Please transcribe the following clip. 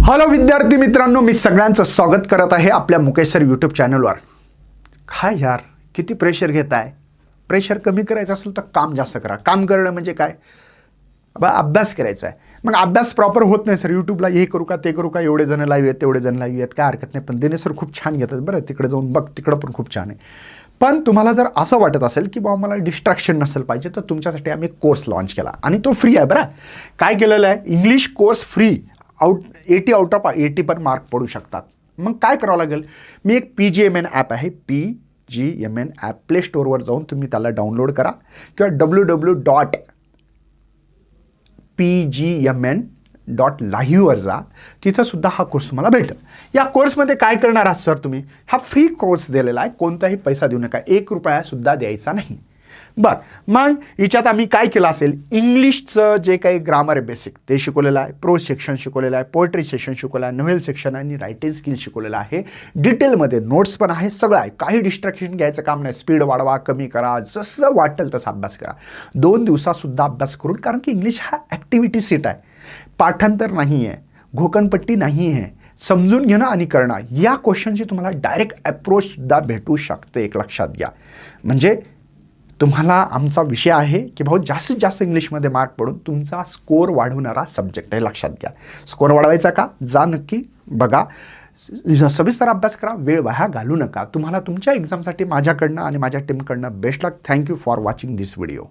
Hello विद्यार्थी मित्रांनो, मी सगळ्यांचं स्वागत करत आहे आपल्या मुकेश सर यूट्यूब चॅनलवर. काय यार, किती प्रेशर घेत आहे. प्रेशर कमी करायचं असेल तर काम जास्त करा. काम करणं म्हणजे काय, अभ्यास करायचा आहे. मग अभ्यास प्रॉपर होत नाही सर, यूट्यूबला हे करू का ते करू का, एवढे जण लाईव्ह आहेत तेवढे जण लाईव्ह आहेत, काय हरकत नाही. पण दिने सर खूप छान घेतात बरं, तिकडे जाऊन बघ, तिकडं पण खूप छान आहे. पण तुम्हाला जर असं वाटत असेल की बाबा मला डिस्ट्रॅक्शन नसेल पाहिजे, तर तुमच्यासाठी आम्ही एक कोर्स लॉन्च केला आणि तो फ्री आहे बरं. काय केलेलं आहे, English course free. 80 out of 80 पण मार्क पडू शकतात. मग काय करावं लागेल, मी एक PGMN ॲप आहे, PGMN ॲप, प्ले स्टोअरवर जाऊन तुम्ही त्याला डाउनलोड करा किंवा www.pgmn.live वर जा, तिथं सुद्धा हा कोर्स तुम्हाला भेटेल. या कोर्समध्ये काय करणार आहात सर तुम्ही, हा फ्री कोर्स दिलेला आहे, कोणताही पैसा देऊ नका, 1 रुपया सुद्धा द्यायचा नाही. बरं, मग याच्यात आम्ही काय केलं असेल, इंग्लिशचं जे काही ग्रामर आहे बेसिक ते शिकवलेलं आहे, प्रोज सेक्शन शिकवलेलं आहे, पोएट्री सेक्शन शिकवलं आहे, नोव्हेल सेक्शन आणि रायटिंग स्किल शिकवलेलं आहे. डिटेलमध्ये नोट्स पण आहे, सगळं आहे. काही डिस्ट्रॅक्शन घ्यायचं काम नाही. स्पीड वाढवा कमी करा, जसं वाटेल तसं अभ्यास करा. 2 दिवसातसुद्धा अभ्यास करून, कारण की इंग्लिश हा ॲक्टिव्हिटी सेट आहे, पाठांतर नाही आहे, घोकणपट्टी नाही आहे. समजून घेणं आणि करणं, या क्वेश्चनची तुम्हाला डायरेक्ट अप्रोचसुद्धा भेटू शकते, एक लक्षात घ्या. म्हणजे तुम्हाला आमचा विषय आहे की भाऊ जास्तीत जास्त इंग्लिशमध्ये मार्क पडून तुमचा स्कोअर वाढवणारा सब्जेक्ट आहे, लक्षात घ्या. स्कोअर वाढवायचा का, जा नक्की बघा, सविस्तर अभ्यास करा, वेळ वाया घालू नका. तुम्हाला तुमच्या एक्झामसाठी माझ्याकडनं आणि माझ्या टीमकडनं best luck. Thank you for watching this video.